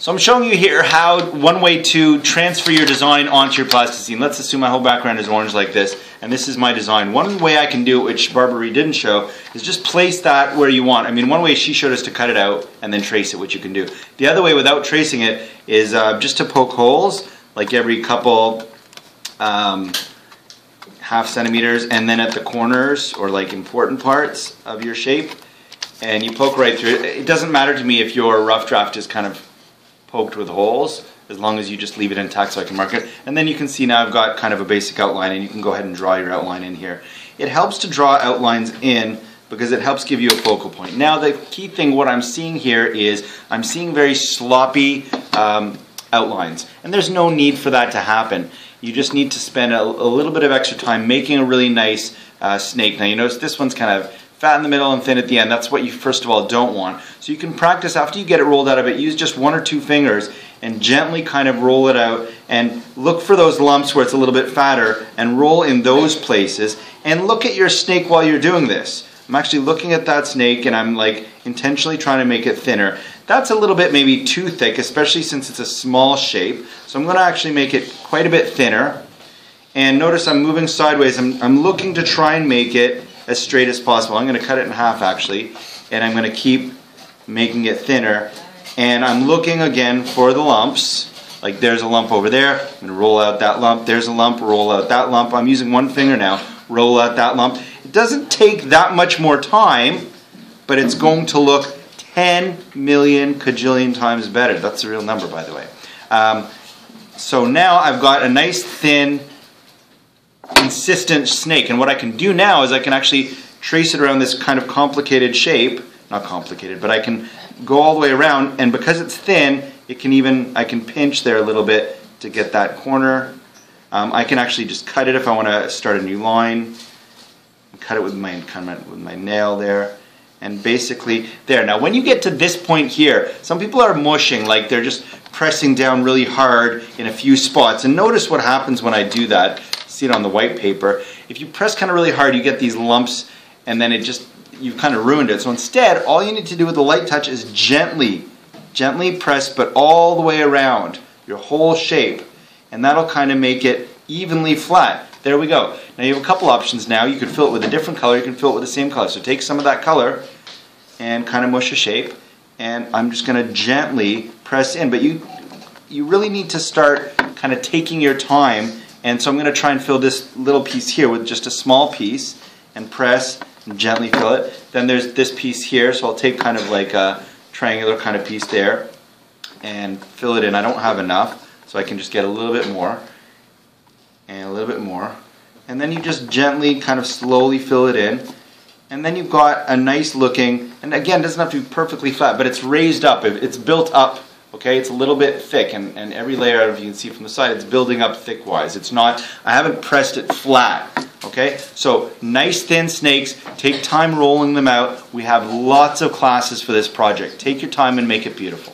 So I'm showing you here one way to transfer your design onto your plasticine. Let's assume my whole background is orange like this, and this is my design. One way I can do it, which Barbara didn't show, is just place that where you want. I mean, one way she showed us to cut it out and then trace it, which you can do. The other way without tracing it is just to poke holes, like every couple half centimeters, and then at the corners or like important parts of your shape, and you poke right through it. It doesn't matter to me if your rough draft is kind of poked with holes, as long as you just leave it intact so I can mark it. And then you can see now I've got kind of a basic outline, and you can go ahead and draw your outline in here. It helps to draw outlines in because it helps give you a focal point. Now the key thing, what I'm seeing here is I'm seeing very sloppy outlines, and there's no need for that to happen. You just need to spend a little bit of extra time making a really nice snake. Now you notice this one's kind of fat in the middle and thin at the end. That's what you first of all don't want. So you can practice after you get it rolled out of it. Use just 1 or 2 fingers and gently kind of roll it out, and look for those lumps where it's a little bit fatter and roll in those places, and look at your snake while you're doing this. I'm actually looking at that snake and I'm like intentionally trying to make it thinner. That's a little bit maybe too thick, especially since it's a small shape. So I'm going to actually make it quite a bit thinner. And notice I'm moving sideways. I'm looking to try and make it as straight as possible. I'm going to cut it in half actually, and I'm going to keep making it thinner. And I'm looking again for the lumps. Like there's a lump over there. I'm going to roll out that lump. There's a lump. Roll out that lump. I'm using 1 finger now. Roll out that lump. It doesn't take that much more time, but it's going to look 10 million kajillion times better. That's a real number, by the way. So now I've got a nice thin consistent snake, and what I can do now is I can actually trace it around this kind of complicated shape. Not complicated, but I can go all the way around, and because it's thin, I can pinch there a little bit to get that corner. I can actually just cut it if I want to start a new line. Cut it with my nail there, and basically there. Now when you get to this point here, some people are mushing, like they're just pressing down really hard in a few spots, and notice what happens when I do that. See it on the white paper. If you press kind of really hard, you get these lumps, and then you've kind of ruined it. So instead, all you need to do with the light touch is gently press, but all the way around your whole shape, and that'll kind of make it evenly flat. There we go. Now you have a couple options now. You can fill it with a different color, you can fill it with the same color. So take some of that color and kind of mush a shape, and I'm just going to gently press in. But you really need to start kind of taking your time. And so I'm going to try and fill this little piece here with just a small piece, and press and gently fill it. Then there's this piece here, so I'll take kind of like a triangular kind of piece there and fill it in. I don't have enough, so I can just get a little bit more and a little bit more. And then you just gently kind of slowly fill it in. And then you've got a nice looking, and again, it doesn't have to be perfectly flat, but it's raised up, it's built up. Okay, it's a little bit thick, and every layer, if you can see from the side, it's building up thick-wise. It's not, I haven't pressed it flat. Okay, so nice thin snakes, take time rolling them out. We have lots of classes for this project. Take your time and make it beautiful.